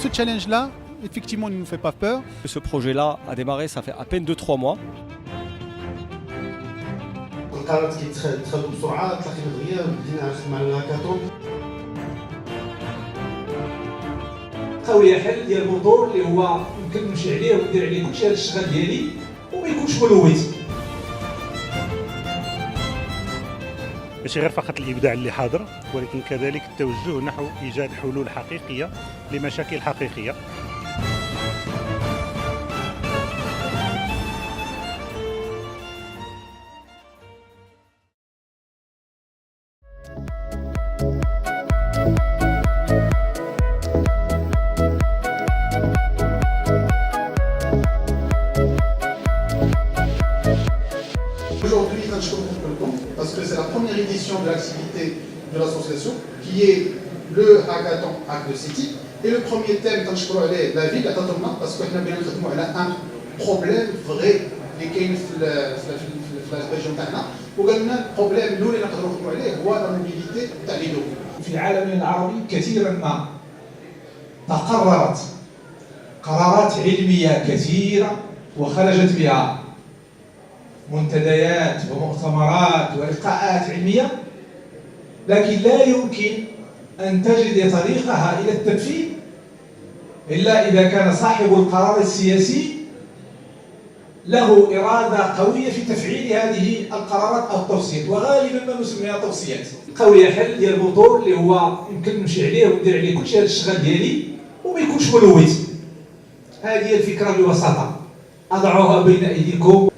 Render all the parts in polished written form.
ce challenge-là, effectivement, il ne nous fait pas peur. Ce projet-là a démarré, ça fait à peine 2-3 mois. القرارات كيتخذوا بسرعه تلاقينا دغيا بدينا نخدموا على الهاكاطون. لقاو لي حل ديال الموتور اللي هو يمكن نمشي عليه وندير عليه كلشي هذا الشغل ديالي وما يكونش ملوث. ماشي غير فقط الإبداع اللي حاضر ولكن كذلك التوجه نحو إيجاد حلول حقيقية لمشاكل حقيقية. Aujourd'hui, parce que c'est la première édition de l'activité de l'association qui est le hackathon Hack the City. Et le premier thème, quand je parle de la ville, parce qu'on a bien un problème vrai qui est dans la région تاعنا وقالنا البروبليم الاول اللي نقدروا نخدموا عليه هو لا موبيليتي تاع لي دو. في العالم العربي كثيرا ما تقررت قرارات علميه كثيره وخرجت بها منتديات ومؤتمرات ولقاءات علميه، لكن لا يمكن ان تجد طريقها الى التنفيذ الا اذا كان صاحب القرار السياسي له إرادة قوية في تفعيل هذه القرارات أو التوصيات، وغالبا ما نسميها توصيات. لقاو لي حل ديال الموتور اللي هو يمكن نمشي عليه وندير عليه كلشي هذا الشغل ديالي وما يكونش ملوث. هذه هي الفكرة ببساطة، أضعها بين أيديكم.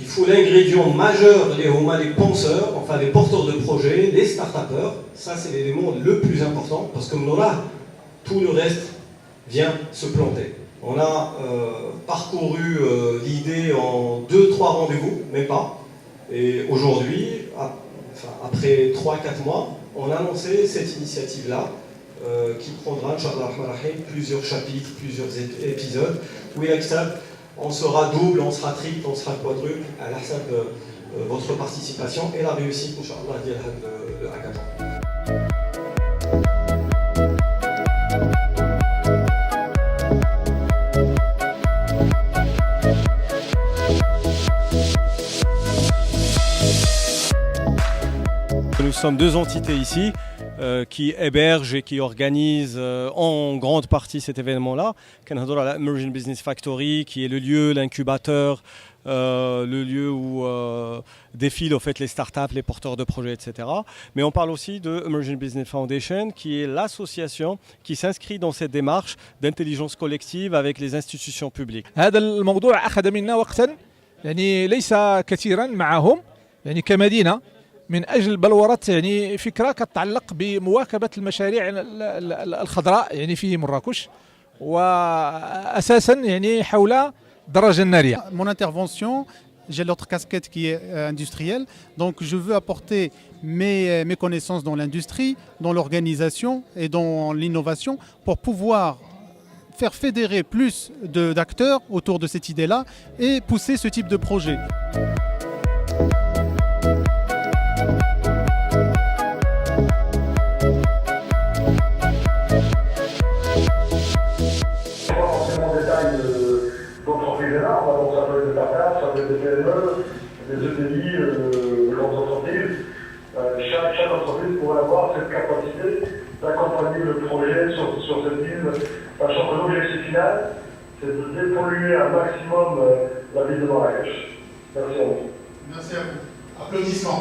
Il faut l'ingrédient majeur, les penseurs, enfin les porteurs de projets, les start-upers. Ça, c'est l'élément le plus important parce que là, tout le reste vient se planter. On a parcouru l'idée en 2-3 rendez-vous, même pas. Et aujourd'hui, après 3-4 mois, on a lancé cette initiative-là qui prendra, Inch'Allah, plusieurs chapitres, plusieurs épisodes. Oui, on sera double, on sera triple, on sera quadruple à l'ahsab de votre participation et la réussite, Inch'Allah, de hackathon. Nous sommes deux entités ici qui hébergent et qui organisent en grande partie cet événement-là. كنهضروا على Emerging Business Factory qui est le lieu, l'incubateur, le lieu où défilent en fait les startups, les porteurs de projets, etc. Mais on parle aussi de Emerging Business Foundation qui est l'association qui s'inscrit dans cette démarche d'intelligence collective avec les institutions publiques. هذا الموضوع أخذ منا وقتا يعني ليس كثيرا معهم يعني كمدينة من أجل بلورة يعني فكرة تتعلق بمواكبة المشاريع الخضراء يعني في مراكش وأساسا يعني حول الدراجة النارية. Mon intervention, j'ai l'autre casquette qui est industrielle, donc je veux apporter mes connaissances dans l'industrie, dans l'organisation et dans l'innovation pour pouvoir faire fédérer plus d'acteurs autour de cette idée-là et pousser ce type de projet. On va donc ça peut être des startups, ça peut être des PME, des ETI, des grandes entreprises. Chaque entreprise pourrait avoir cette capacité d'accompagner le projet sur cette ville, sachant que l'objectif final, c'est de dépolluer un maximum la ville de Marrakech. Merci à vous. Merci à vous. Applaudissements.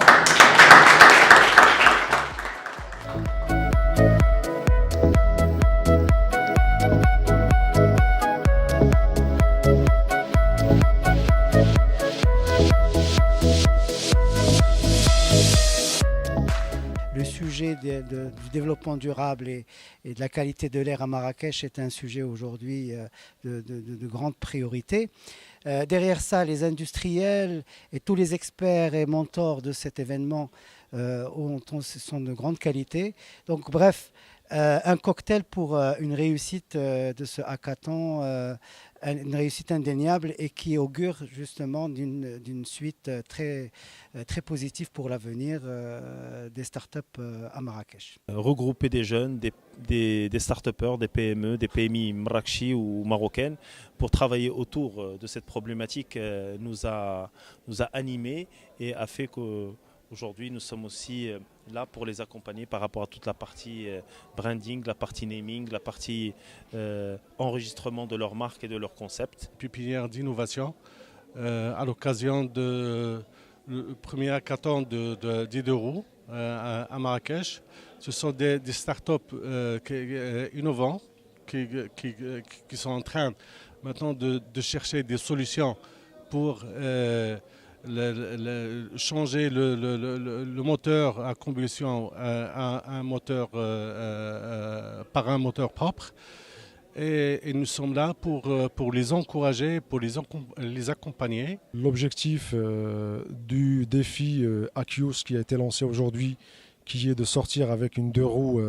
Le sujet du développement durable et de la qualité de l'air à Marrakech est un sujet aujourd'hui de grande priorité. Derrière ça, les industriels et tous les experts et mentors de cet événement sont de grande qualité. Donc bref, un cocktail pour une réussite de ce hackathon, une réussite indéniable et qui augure justement d'une suite très positive pour l'avenir des startups à Marrakech. Regrouper des jeunes, des start-upers, des PME, des PMI marrakechis ou marocaines pour travailler autour de cette problématique nous a animés et a fait qu'aujourd'hui nous sommes aussi là pour les accompagner par rapport à toute la partie branding, la partie naming, la partie enregistrement de leur marque et de leur concept. Pépinière d'innovation à l'occasion du premier hackathon d'Iderou à Marrakech. Ce sont des startups innovants qui sont en train maintenant de chercher des solutions pour changer le moteur à combustion à un moteur, par un moteur propre. Et nous sommes là pour les encourager, pour les accompagner. L'objectif du défi Aquios qui a été lancé aujourd'hui, qui est de sortir avec une 2 roues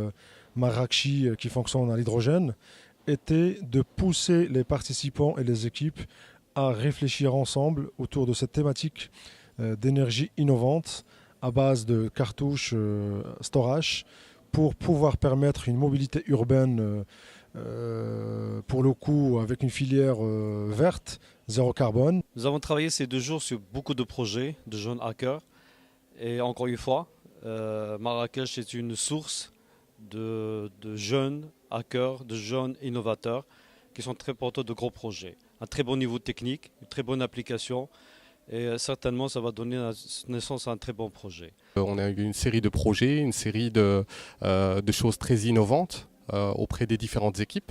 Marrakchi qui fonctionne à l'hydrogène, était de pousser les participants et les équipes à réfléchir ensemble autour de cette thématique d'énergie innovante à base de cartouches storage pour pouvoir permettre une mobilité urbaine pour le coup avec une filière verte, zéro carbone. Nous avons travaillé ces 2 jours sur beaucoup de projets de jeunes hackers et encore une fois, Marrakech est une source de jeunes hackers, de jeunes innovateurs qui sont très porteurs de gros projets. Un très bon niveau technique, une très bonne application et certainement ça va donner naissance à un très bon projet. On a eu une série de projets, une série de choses très innovantes auprès des différentes équipes.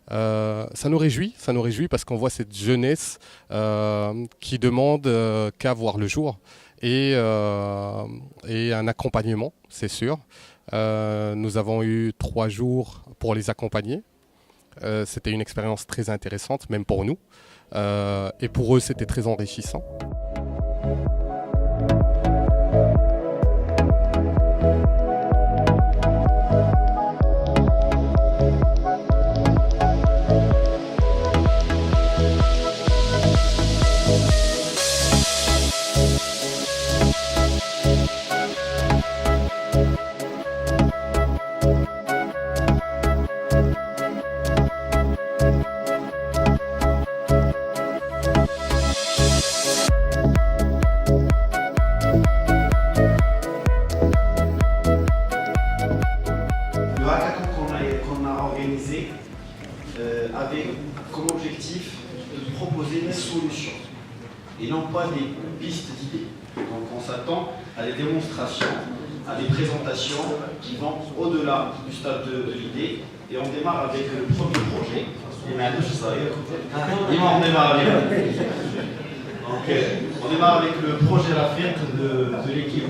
Ça nous réjouit parce qu'on voit cette jeunesse qui demande qu'à voir le jour et un accompagnement, c'est sûr. Nous avons eu 3 jours pour les accompagner. C'était une expérience très intéressante, même pour nous. Et pour eux, c'était très enrichissant. Avec comme objectif de proposer des solutions et non pas des pistes d'idées. Donc on s'attend à des démonstrations, à des présentations qui vont au-delà du stade de l'idée. Et on démarre avec le premier projet. On démarre avec le projet Rafet de l'équipe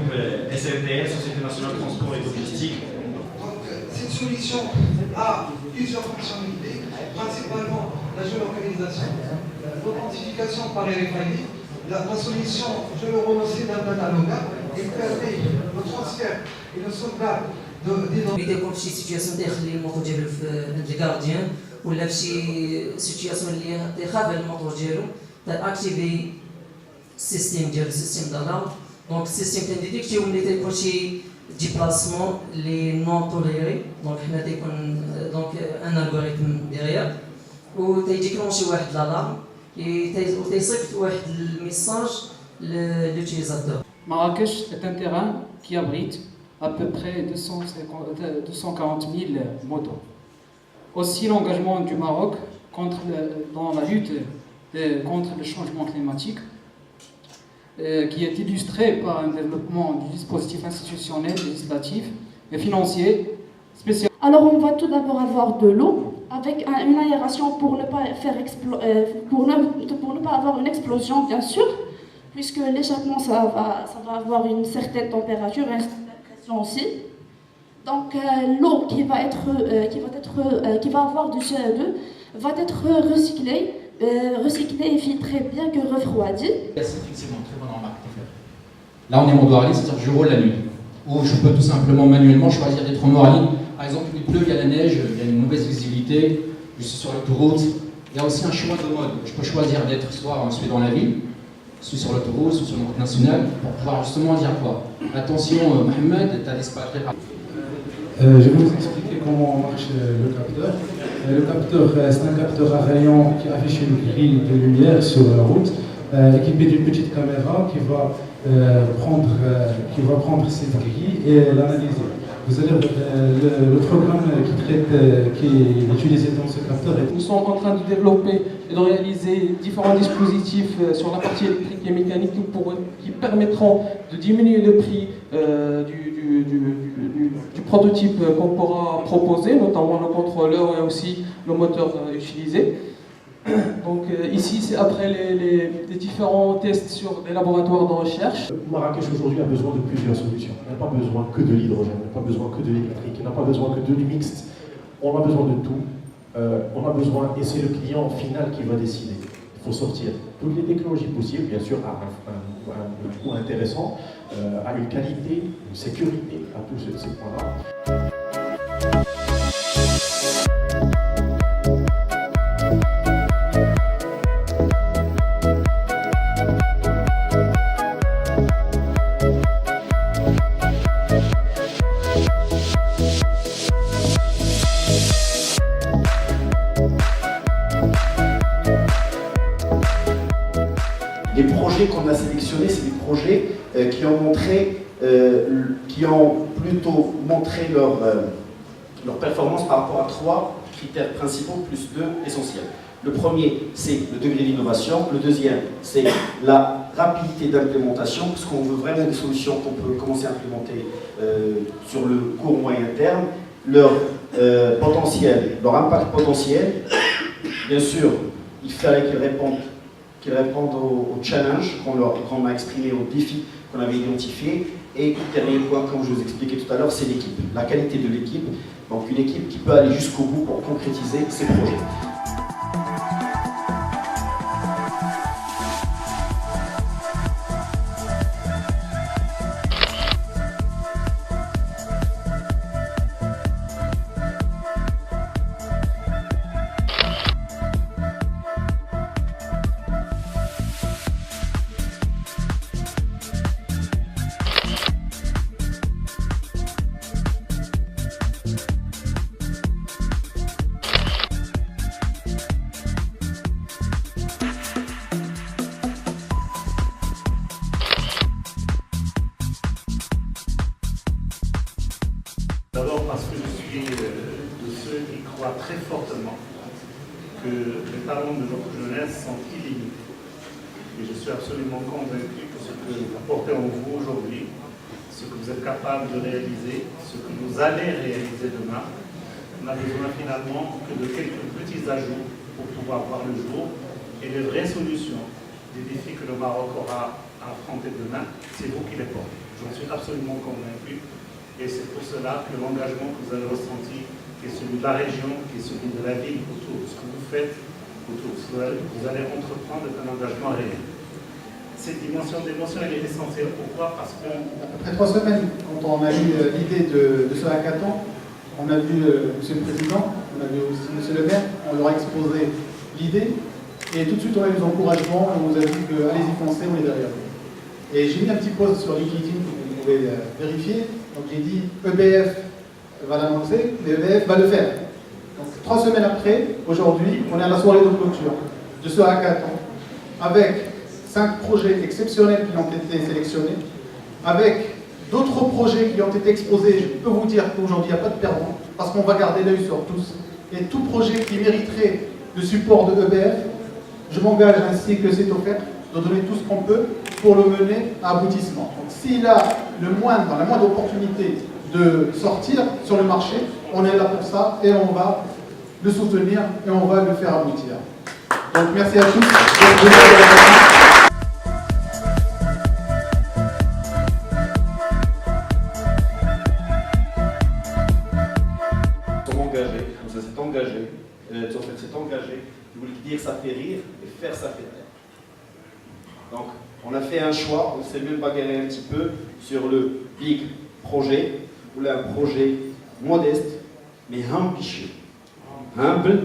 SNTL, Société Nationale de Transport et Logistique. Donc cette solution a plusieurs fonctionnalités, principalement la géolocalisation, l'authentification par RFID, la solution géorenoncée-d'un-analoga et permet le transfert et le sauvegarde des données. إذا كنت شي سيتوياسيون داخل الموتور ديالو في الكارديان ولا في شي سيتوياسيون اللي خاف الموتور ديالو تاكتيفي السيستيم ديالو السيستيم دالارم دونك السيستيم تنديتيكتيو ملي تيكون شي ديبلاسمون لي نون توليري دونك حنا تيكون دونك ان الغوريثم ديغيير و تيديكلونشي واحد لالارم وتيصيفط واحد الميساج للوتيليزاتور. Marrakech est un terrain qui abrite à peu près 240 000 motos. Aussi l'engagement du Maroc dans la lutte contre le changement climatique, qui est illustré par un développement du dispositif institutionnel, législatif et financier spécial. Alors on va tout d'abord avoir de l'eau avec une aération pour ne pas avoir une explosion bien sûr, puisque l'échappement ça va avoir une certaine température, une certaine pression aussi. Donc l'eau qui va avoir du CO2 va être recyclée et filtrée bien que refroidie. C'est effectivement une très bonne remarque. Là on est en mode horaire, c'est-à-dire que je roule la nuit. Ou je peux tout simplement manuellement choisir d'être en horaire Par exemple, il pleut, il y a la neige, il y a une mauvaise visibilité, je suis sur l'autoroute. Il y a aussi un choix de mode. Je peux choisir d'être soit je suis dans la ville, soit sur l'autoroute, soit sur la route nationale, pour pouvoir justement dire quoi. Attention, Mohamed, tu as l'espace très rapide. Je vais vous expliquer comment marche le capteur. Le capteur, c'est un capteur à rayon qui affiche une grille de lumière sur la route, équipé d'une petite caméra qui va prendre cette grille et l'analyser. Vous allez le programme qui est utilisé dans ce capteur. Nous sommes en train de développer et de réaliser différents dispositifs sur la partie électrique et mécanique qui permettront de diminuer le prix du prototype qu'on pourra proposer, notamment le contrôleur et aussi le moteur utilisé. Donc ici, c'est après les différents tests sur des laboratoires de recherche. Marrakech aujourd'hui a besoin de plusieurs solutions. On n'a pas besoin que de l'hydrogène, on n'a pas besoin que de l'électrique, on n'a pas besoin que de du mixte. On a besoin de tout. On a besoin, et c'est le client final qui va décider. Il faut sortir toutes les technologies possibles, bien sûr à un coût intéressant, à une qualité, une sécurité, à tous ces points-là. Les projets qu'on a sélectionnés, c'est des projets qui ont plutôt montré leur performance par rapport à 3 critères principaux plus 2 essentiels. Le premier, c'est le degré d'innovation. Le deuxième, c'est la rapidité d'implémentation, parce qu'on veut vraiment des solutions qu'on peut commencer à implémenter sur le court moyen terme. Leur potentiel, leur impact potentiel. Bien sûr, il fallait qu'ils répondent aux challenges qu'on a exprimés, aux défis qu'on avait identifiés. Et dernier point, comme je vous expliquais tout à l'heure, c'est l'équipe, la qualité de l'équipe. Donc une équipe qui peut aller jusqu'au bout pour concrétiser ses projets. D'abord parce que je suis de ceux qui croient très fortement que les talents de notre jeunesse sont illimités. Et je suis absolument convaincu que ce que vous apportez en vous aujourd'hui, ce que vous êtes capable de réaliser, ce que vous allez réaliser demain, on a besoin finalement que de quelques petits ajouts pour pouvoir voir le jour. Et les vraies solutions des défis que le Maroc aura à affronter demain, c'est vous qui les portez. J'en suis absolument convaincu. Et c'est pour cela que l'engagement que vous avez ressenti, qui est celui de la région, qui est celui de la ville autour, ce que vous faites autour, ce que vous allez entreprendre est un engagement réel. Cette dimension d'émotion, elle est essentielle. Pourquoi? Parce que... Après 3 semaines, quand on a eu l'idée de ce hackathon, on a vu Monsieur le Président, on a vu aussi Monsieur le maire, on leur a exposé l'idée, et tout de suite on a eu des encouragements, on nous a dit que allez-y foncez, on est derrière vous. Et j'ai mis un petit post sur LinkedIn que vous pouvez vérifier. Donc j'ai dit EBF va l'annoncer, mais EBF va le faire. Donc 3 semaines après, aujourd'hui, on est à la soirée de clôture de ce hackathon, avec 5 projets exceptionnels qui ont été sélectionnés, avec d'autres projets qui ont été exposés. Je peux vous dire qu'aujourd'hui, il n'y a pas de perdant, parce qu'on va garder l'œil sur tous. Et tout projet qui mériterait le support de EBF, je m'engage ainsi que c'est offert, de donner tout ce qu'on peut pour le mener à aboutissement. Donc s'il a la moindre opportunité de sortir sur le marché, on est là pour ça et on va le soutenir et on va le faire aboutir. Donc merci à tous. s'est engagé, je voulais dire ça fait rire et faire ça fait taire. Donc on a fait un choix, on s'est même bagarré un petit peu sur le big projet, ou là un projet modeste mais ambitieux. Humble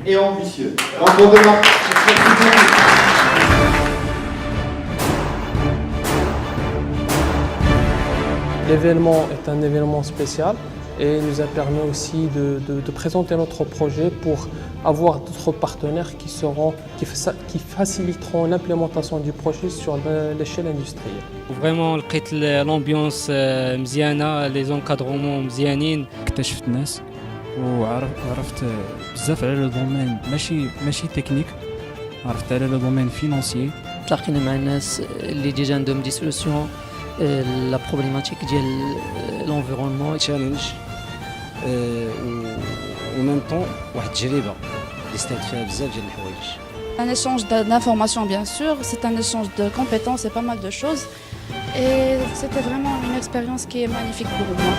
et ambitieux. Donc on remarque. L'événement est un événement spécial et nous a permis aussi de présenter notre projet pour avoir d'autres partenaires qui faciliteront l'implémentation du projet sur l'échelle industrielle. Vraiment لقيت l'ambiance مزيانة، les encadrements مزيانين. اكتشفت ناس وعرفت بزاف على لو دومين ماشي تكنيك، عرفت على لو دومين فينانسيي. تلاقينا مع الناس اللي ديجا عندهم دي سوليسيون لا بروبليماتيك ديال لونفيرونمون تشالنج و ميم طون واحد التجربه اللي استفدت فيها بزاف ديال الحوايج. Un échange d'informations bien sûr, c'est un échange de compétences et pas mal de choses. Et c'était vraiment une expérience qui est magnifique pour moi.